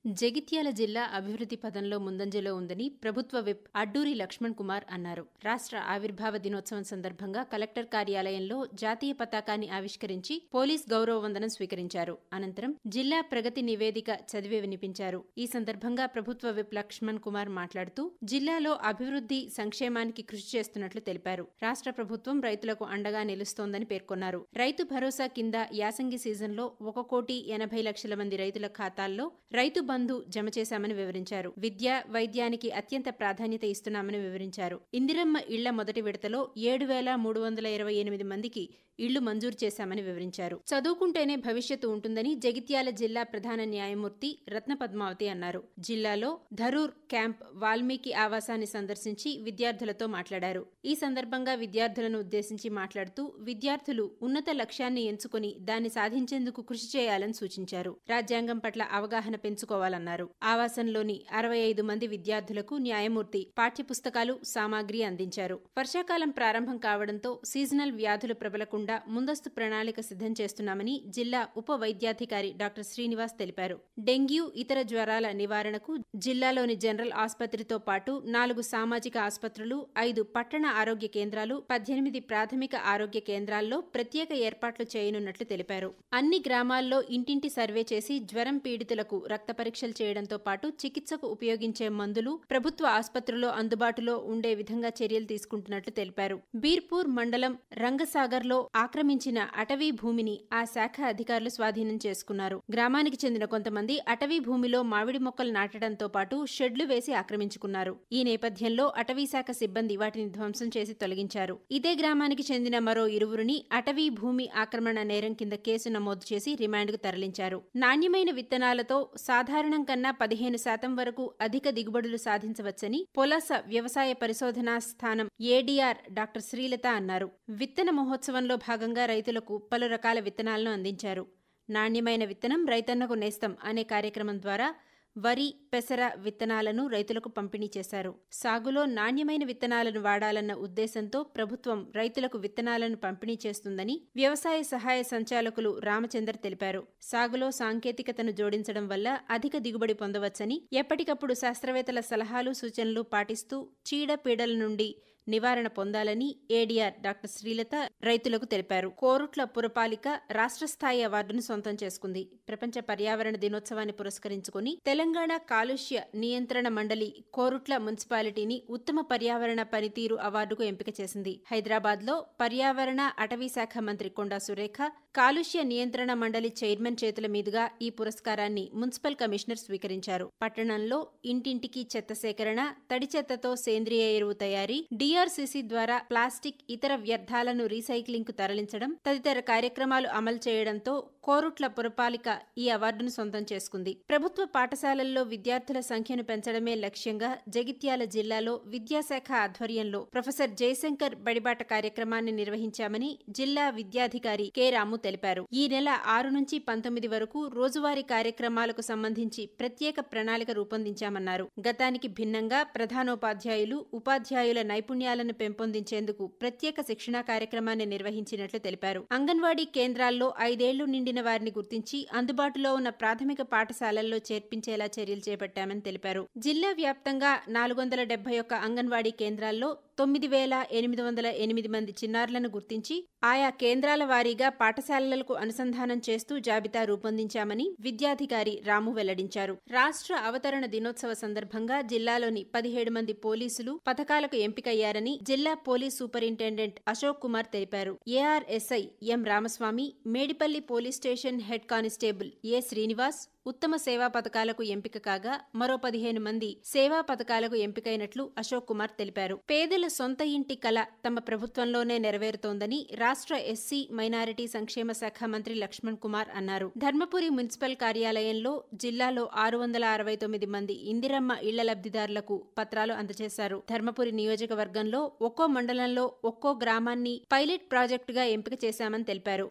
జగిత్యాల జిల్లా అభివృద్ధి పథంలో ముందంజలో ఉందని ప్రభుత్వ విప్ అడ్డూరి లక్ష్మణ్ కుమార్ అన్నారు. రాష్ట్ర ఆవిర్భావ దినోత్సవం సందర్భంగా కలెక్టర్ కార్యాలయంలో జాతీయ పతాకాన్ని ఆవిష్కరించి పోలీస్ గౌరవ వందనం స్వీకరించారు. అనంతరం జిల్లా ప్రగతి నివేదిక చదివి వినిపించారు. ఈ సందర్భంగా ప్రభుత్వ విప్ లక్ష్మణ్ కుమార్ మాట్లాడుతూ జిల్లాలో అభివృద్ధి సంక్షేమానికి కృషి చేస్తున్నట్లు తెలిపారు. రాష్ట్ర ప్రభుత్వం రైతులకు అండగా నిలుస్తోందని పేర్కొన్నారు. రైతు భరోసా కింద యాసంగి సీజన్లో 1,80,00,000 మంది రైతుల ఖాతాల్లో రైతు బంధు జమ చేశామని వివరించారు. విద్య, వైద్యానికి అత్యంత ప్రాధాన్యత ఇస్తున్నామని వివరించారు. ఇందిరమ్మ ఇళ్ల మొదటి విడతలో 7,328 మందికి ఇళ్లు మంజూరు చేశామని వివరించారు. చదువుకుంటేనే భవిష్యత్తు ఉంటుందని జగిత్యాల జిల్లా ప్రధాన న్యాయమూర్తి రత్నపద్మావతి అన్నారు. జిల్లాలో ధరూర్ క్యాంప్ వాల్మీకి ఆవాసాన్ని సందర్శించి విద్యార్థులతో మాట్లాడారు. ఈ సందర్భంగా విద్యార్థులను ఉద్దేశించి మాట్లాడుతూ విద్యార్థులు ఉన్నత లక్ష్యాన్ని ఎంచుకుని దాన్ని సాధించేందుకు కృషి చేయాలని సూచించారు. రాజ్యాంగం పట్ల అవగాహన పెంచుకోవాలన్నారు. ఆవాసంలోని 65 మంది విద్యార్థులకు న్యాయమూర్తి పాఠ్యపుస్తకాలు, సామాగ్రి అందించారు. వర్షాకాలం ప్రారంభం కావడంతో సీజనల్ వ్యాధులు ప్రబలకుండా ముందస్తు ప్రణాళిక సిద్ధం చేస్తున్నామని జిల్లా ఉప వైద్యాధికారి డాక్టర్ శ్రీనివాస్ తెలిపారు. డెంగ్యూ, ఇతర జ్వరాల నివారణకు జిల్లాలోని జనరల్ ఆసుపత్రితో పాటు 4 సామాజిక ఆసుపత్రులు, 5 పట్టణ ఆరోగ్య కేంద్రాలు, 18 ప్రాథమిక ఆరోగ్య కేంద్రాల్లో ప్రత్యేక ఏర్పాట్లు చేయనున్నట్లు తెలిపారు. అన్ని గ్రామాల్లో ఇంటింటి సర్వే చేసి జ్వరం పీడితులకు రక్త పరీక్షలు చేయడంతో పాటు చికిత్సకు ఉపయోగించే మందులు ప్రభుత్వ ఆసుపత్రుల్లో అందుబాటులో ఉండే విధంగా చర్యలు తీసుకుంటున్నట్లు తెలిపారు. బీర్పూర్ మండలం రంగసాగర్లో ఆక్రమించిన అటవీ భూమిని ఆ శాఖ అధికారులు స్వాధీనం చేసుకున్నారు. గ్రామానికి చెందిన కొంతమంది అటవీ భూమిలో మామిడి మొక్కలు నాటడంతో పాటు షెడ్లు వేసి ఆక్రమించుకున్నారు. ఈ నేపథ్యంలో అటవీ శాఖ సిబ్బంది వాటిని ధ్వంసం చేసి తొలగించారు. ఇదే గ్రామానికి చెందిన మరో 2 అటవీ భూమి ఆక్రమణ నేరం కింద కేసు నమోదు చేసి రిమాండ్కు తరలించారు. నాణ్యమైన విత్తనాలతో సాధారణం కన్నా 15% వరకు అధిక దిగుబడులు సాధించవచ్చని పొలాస వ్యవసాయ పరిశోధనా స్థానం ఏడీఆర్ డాక్టర్ శ్రీలత అన్నారు. విత్తన మహోత్సవంలో భాగంగా రైతులకు పలు రకాల విత్తనాలను అందించారు. నాణ్యమైన విత్తనం రైతన్నకు నేస్తం అనే కార్యక్రమం ద్వారా వరి, పెసర విత్తనాలను రైతులకు పంపిణీ చేశారు. సాగులో నాణ్యమైన విత్తనాలను వాడాలన్న ఉద్దేశంతో ప్రభుత్వం రైతులకు విత్తనాలను పంపిణీ చేస్తుందని వ్యవసాయ సహాయ సంచాలకులు రామచందర్ తెలిపారు. సాగులో సాంకేతికతను జోడించడం వల్ల అధిక దిగుబడి పొందవచ్చని, ఎప్పటికప్పుడు శాస్త్రవేత్తల సలహాలు, సూచనలు పాటిస్తూ చీడపీడల నుండి నివారణ పొందాలని ఏడీఆర్ డాక్టర్ శ్రీలత రైతులకు తెలిపారు. కోరుట్ల పురపాలిక రాష్ట్ర స్థాయి అవార్డును సొంతం చేసుకుంది. ప్రపంచ పర్యావరణ దినోత్సవాన్ని పురస్కరించుకుని తెలంగాణ కాలుష్య నియంత్రణ మండలి కోరుట్ల మున్సిపాలిటీని ఉత్తమ పర్యావరణ పనితీరు అవార్డుకు ఎంపిక చేసింది. హైదరాబాద్లో పర్యావరణ, అటవీ శాఖ మంత్రి కొండా సురేఖ, కాలుష్య నియంత్రణ మండలి చైర్మన్ చేతుల మీదుగా ఈ పురస్కారాన్ని మున్సిపల్ కమిషనర్ స్వీకరించారు. పట్టణంలో ఇంటింటికి చెత్త సేకరణ, తడి చెత్తతో సేంద్రియ ఎరువు తయారీ, డిఆర్సీసీ ద్వారా ప్లాస్టిక్, ఇతర వ్యర్థాలను రీసైక్లింగ్ కు తరలించడం తదితర కార్యక్రమాలు అమలు చేయడంతో కోరుట్ల పురపాలిక ఈ అవార్డును సొంతం చేసుకుంది. ప్రభుత్వ పాఠశాలల్లో విద్యార్థుల సంఖ్యను పెంచడమే లక్ష్యంగా జగిత్యాల జిల్లాలో విద్యాశాఖ ఆధ్వర్యంలో ప్రొఫెసర్ జయశంకర్ బడిబాట కార్యక్రమాన్ని నిర్వహించామని జిల్లా విద్యాధికారి కె రాము తెలిపారు. ఈ నెల 6 నుంచి 19 వరకు రోజువారీ కార్యక్రమాలకు సంబంధించి ప్రత్యేక ప్రణాళిక రూపొందించామన్నారు. గతానికి భిన్నంగా ప్రధానోపాధ్యాయులు, ఉపాధ్యాయుల నైపుణ్యాలను పెంపొందించేందుకు ప్రత్యేక శిక్షణా కార్యక్రమాన్ని నిర్వహించినట్లు తెలిపారు. అంగన్వాడీ కేంద్రాల్లో 5 ఏళ్లు నిండిన వారిని గుర్తించి అందుబాటులో ఉన్న ప్రాథమిక పాఠశాలల్లో చేర్పించేలా చర్యలు చేపట్టామని తెలిపారు. జిల్లా వ్యాప్తంగా 471 అంగన్వాడీ కేంద్రాల్లో 9,808 మంది చిన్నారులను గుర్తించి ఆయా కేంద్రాల వారీగా పాఠశాలలకు అనుసంధానం చేస్తూ జాబితా రూపొందించామని విద్యాధికారి రాము వెల్లడించారు. రాష్ట్ర అవతరణ దినోత్సవ సందర్భంగా జిల్లాలోని 17 మంది పోలీసులు పథకాలకు ఎంపికయ్యారని జిల్లా పోలీస్ సూపరింటెండెంట్ అశోక్ కుమార్ తెలిపారు. ARSI M Ramaswamy, Medipalli police station head constable A Srinivas ఉత్తమ సేవా పథకాలకు ఎంపిక కాగా మరో 15 మంది సేవా పథకాలకు ఎంపికైనట్లు అశోక్ కుమార్ తెలిపారు. పేదల సొంత ఇంటి కల తమ ప్రభుత్వంలోనే నెరవేరుతోందని రాష్ట్ర ఎస్సీ, మైనారిటీ సంక్షేమ శాఖ మంత్రి లక్ష్మణ్ కుమార్ అన్నారు. ధర్మపురి మున్సిపల్ కార్యాలయంలో జిల్లాలో 669 మంది ఇందిరమ్మ ఇళ్ల లబ్ధిదారులకు పత్రాలు అందజేశారు. ధర్మపురి నియోజకవర్గంలో ఒక్కో మండలంలో ఒక్కో గ్రామాన్ని పైలట్ ప్రాజెక్టుగా ఎంపిక చేశామని తెలిపారు.